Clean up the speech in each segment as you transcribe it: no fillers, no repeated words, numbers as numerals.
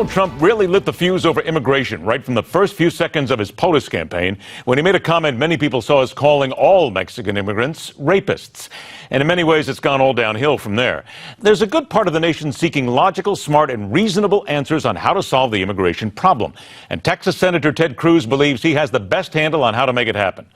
Donald Trump really lit the fuse over immigration right from the first few seconds of his POTUS campaign when he made a comment many people saw as calling all Mexican immigrants rapists. And in many ways, it's gone all downhill from there. There's a good part of the nation seeking logical, smart, and reasonable answers on how to solve the immigration problem. And Texas Senator Ted Cruz believes he has the best handle on how to make it happen.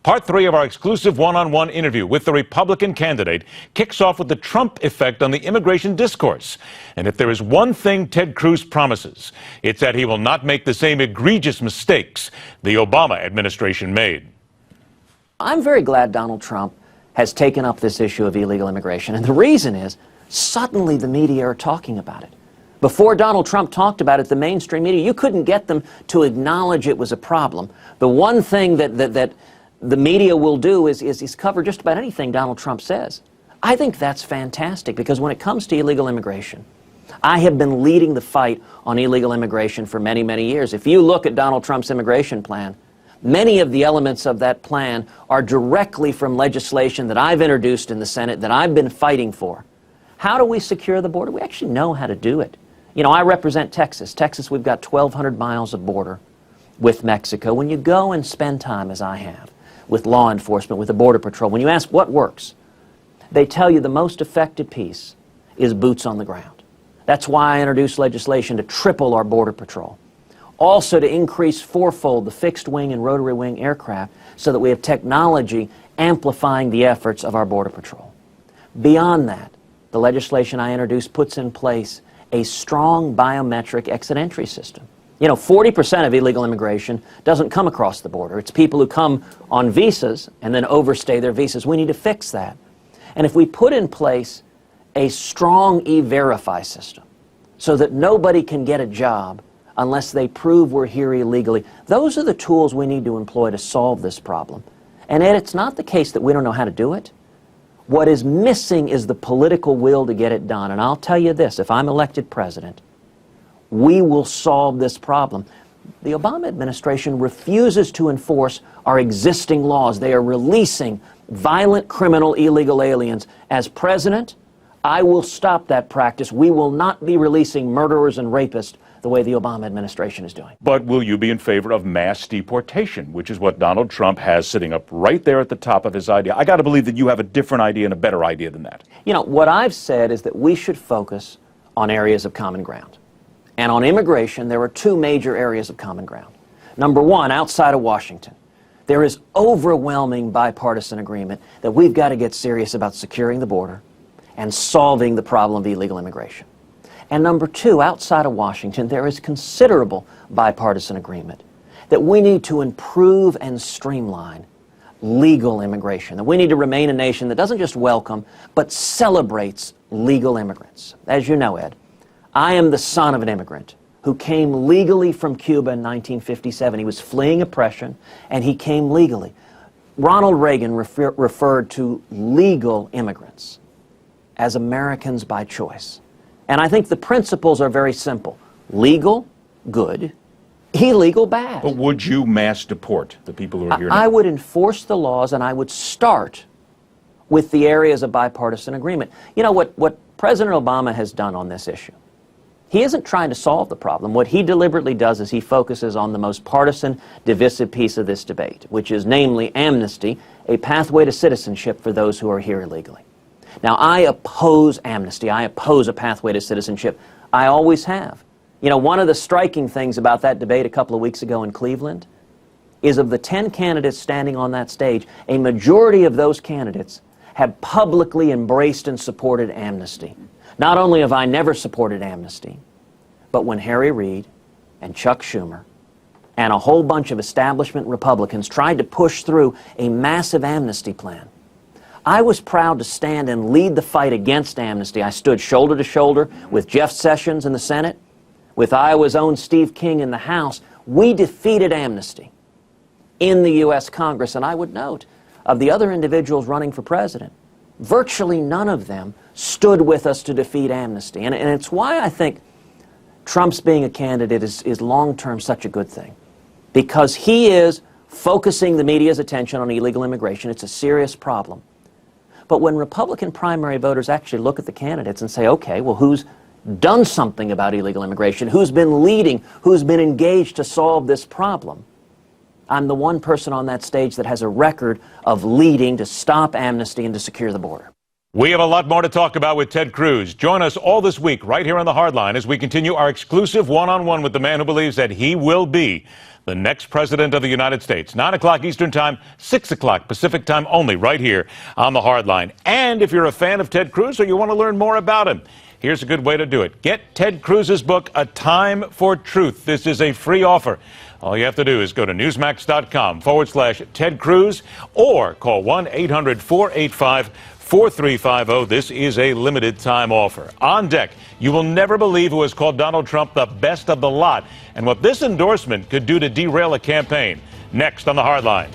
Part 3 of our exclusive one-on-one interview with the Republican candidate kicks off with the Trump effect on the immigration discourse. And if there is one thing Ted Cruz promises, it's that he will not make the same egregious mistakes the Obama administration made. I'm very glad Donald Trump has taken up this issue of illegal immigration. And the reason is, suddenly the media are talking about it. Before Donald Trump talked about it, the mainstream media, you couldn't get them to acknowledge it was a problem. The one thing that the media will do is cover just about anything Donald Trump says. I think that's fantastic because when it comes to illegal immigration, I have been leading the fight on illegal immigration for many, many years. If you look at Donald Trump's immigration plan, many of the elements of that plan are directly from legislation that I've introduced in the Senate that I've been fighting for. How do we secure the border? We actually know how to do it. You know, I represent Texas. Texas, we've got 1,200 miles of border with Mexico. When you go and spend time, as I have, with law enforcement, with the Border Patrol, when you ask what works, they tell you the most effective piece is boots on the ground. That's why I introduced legislation to triple our Border Patrol. Also to increase fourfold the fixed wing and rotary wing aircraft so that we have technology amplifying the efforts of our Border Patrol. Beyond that, the legislation I introduced puts in place a strong biometric exit-entry system. You know, 40% of illegal immigration doesn't come across the border. It's people who come on visas and then overstay their visas. We need to fix that. And if we put in place a strong e-verify system so that nobody can get a job unless they prove we're here illegally, those are the tools we need to employ to solve this problem. And Ed, it's not the case that we don't know how to do it. What is missing is the political will to get it done. And I'll tell you this, if I'm elected president, we will solve this problem. The Obama administration refuses to enforce our existing laws. They are releasing violent, criminal, illegal aliens. As president, I will stop that practice. We will not be releasing murderers and rapists the way the Obama administration is doing. But will you be in favor of mass deportation, which is what Donald Trump has sitting up right there at the top of his idea? I got to believe that you have a different idea and a better idea than that. You know, what I've said is that we should focus on areas of common ground. And on immigration, there are two major areas of common ground. Number one, outside of Washington, there is overwhelming bipartisan agreement that we've got to get serious about securing the border and solving the problem of illegal immigration. And number two, outside of Washington, there is considerable bipartisan agreement that we need to improve and streamline legal immigration, that we need to remain a nation that doesn't just welcome, but celebrates legal immigrants. As you know, Ed, I am the son of an immigrant who came legally from Cuba in 1957. He was fleeing oppression, and he came legally. Ronald Reagan referred to legal immigrants as Americans by choice. And I think the principles are very simple. Legal, good. Illegal, bad. But would you mass deport the people who are here now? I would enforce the laws, and I would start with the areas of bipartisan agreement. You know, what President Obama has done on this issue, he isn't trying to solve the problem. What he deliberately does is he focuses on the most partisan, divisive piece of this debate, which is namely amnesty, a pathway to citizenship for those who are here illegally. Now, I oppose amnesty. I oppose a pathway to citizenship. I always have. You know, one of the striking things about that debate a couple of weeks ago in Cleveland is of the 10 candidates standing on that stage, a majority of those candidates have publicly embraced and supported amnesty. Not only have I never supported amnesty, but when Harry Reid and Chuck Schumer and a whole bunch of establishment Republicans tried to push through a massive amnesty plan, I was proud to stand and lead the fight against amnesty. I stood shoulder to shoulder with Jeff Sessions in the Senate, with Iowa's own Steve King in the House. We defeated amnesty in the U.S. Congress, and I would note, of the other individuals running for president, virtually none of them stood with us to defeat amnesty. And it's why I think Trump's being a candidate is long-term such a good thing. Because he is focusing the media's attention on illegal immigration. It's a serious problem. But when Republican primary voters actually look at the candidates and say, okay, well, who's done something about illegal immigration, who's been leading, who's been engaged to solve this problem. I'm the one person on that stage that has a record of leading to stop amnesty and to secure the border. We have a lot more to talk about with Ted Cruz. Join us all this week right here on The Hardline as we continue our exclusive one-on-one with the man who believes that he will be the next president of the United States. 9 o'clock Eastern Time, 6 o'clock Pacific Time only right here on The Hardline. And if you're a fan of Ted Cruz or you want to learn more about him, here's a good way to do it. Get Ted Cruz's book, A Time for Truth. This is a free offer. All you have to do is go to newsmax.com/Ted Cruz or call 1-800-485-4350. This is a limited time offer. On deck, you will never believe who has called Donald Trump the best of the lot and what this endorsement could do to derail a campaign. Next on The Hardline.